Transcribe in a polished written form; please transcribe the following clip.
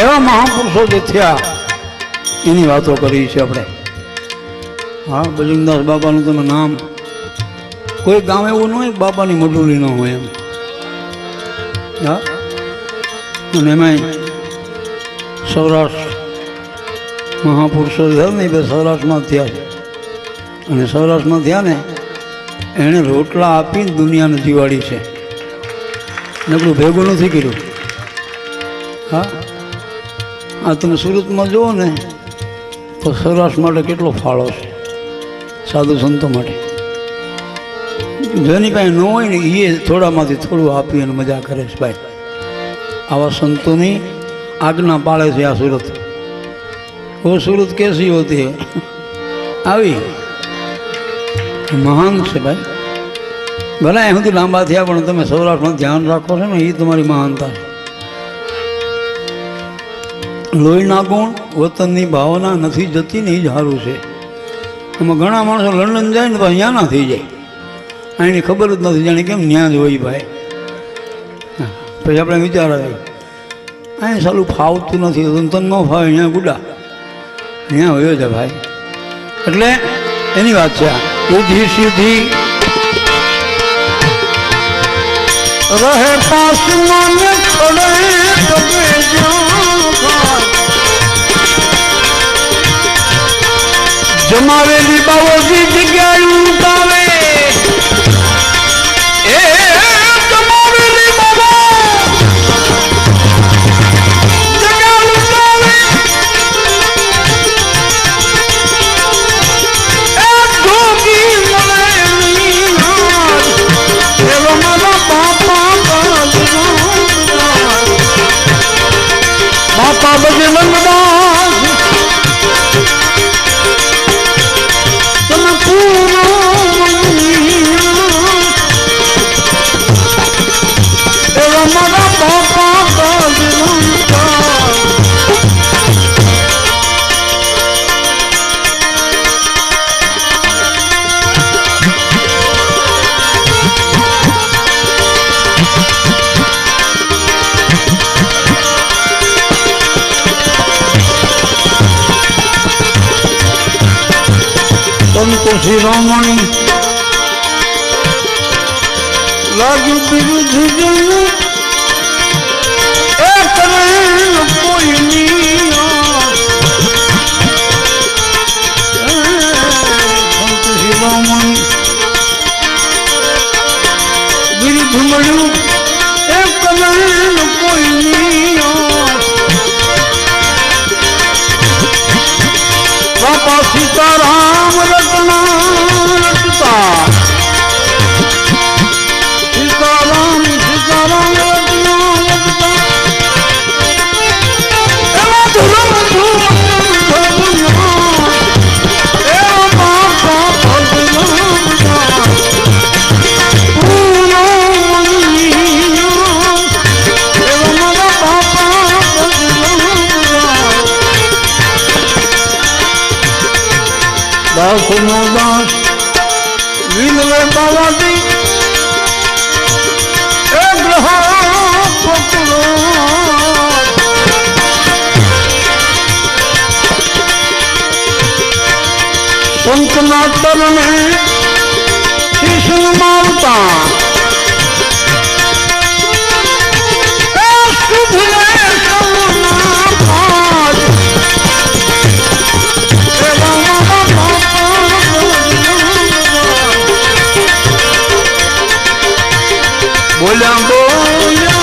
એવા મહાપુરુષો જે થયા એની વાતો કરી છે આપણે. હા, બજરંગદાસ બાબાનું તમે નામ, કોઈ ગામ એવું ન હોય બાબાની મજૂરી ન હોય એમ. હા, અને એમાંય સૌરાષ્ટ્ર મહાપુરુષો થયા ને એ સૌરાષ્ટ્રમાં થયા છે. અને સૌરાષ્ટ્રમાં થયા ને એણે રોટલા આપીને દુનિયાને જીવાડી છે. નકરું ભેગું નથી કર્યું. હા, આ તમે સુરતમાં જુઓ ને તો સૌરાષ્ટ્ર માટે કેટલો ફાળો છે સાધુ સંતો માટે. જેની પાસે ન હોય ને એ થોડામાંથી થોડું આપી અને મજા કરે છે ભાઈ. આવા સંતોની આજ્ઞા પાળે છે આ સુરત. વો સુરત કેસી હોતી આવી મહાન છે ભાઈ. ભલે અહીં સુધી લાંબા થયા પણ તમે સૌરાષ્ટ્રમાં ધ્યાન રાખો છો ને એ તમારી મહાનતા છે. લોહીના ગુણ વતનની ભાવના નથી જતી ને એ જ સારું છે. એમાં ઘણા માણસો લંડન જાય ને તો અહીંયા ના થઈ જાય. અહીંની ખબર જ નથી જાણે કેમ ન્યા જ હોય ભાઈ. પછી આપણે વિચાર આવે અહીં સારું ફાવતું નથી, તને ન ફાવે અહીંયા ગુડા ત્યાં હોય છે ભાઈ. એટલે એની વાત છે આ બુદ્ધિ સિદ્ધિ રહે પાસ મને ખડે તબે જમાવેલી બાવોજી જગ્યા ઉતાવે એ જમાવેલી બાબા જગ્યા ઉતાવે એ જોગી મળે એવો મારા બાપા બજરંગદાસ તમે પૂરો એવા મારા બાપા બજરંગદાસ. સંતોષી રામણી લાગ્યું વિરુદ્ધ જયું એ કરેલ કોઈની સંતોષી રામણી વિરુદ્ધ મળ્યું એ કરેલ કોઈની બાપા સીતારામ રત્ના રચતા સીતારામ સીતારામ રત્ના રચતા એવા ધુરમ ધુરમ એવા બાપા ભગવાન પૂરો એવા મારા બાપા દાસ નો દાસ વિનવે બાવાજી એ ગ્રહ પકડો સંતના તરને શિષ્ય મારતા એ શુભ બોલ્યા બોલ્યા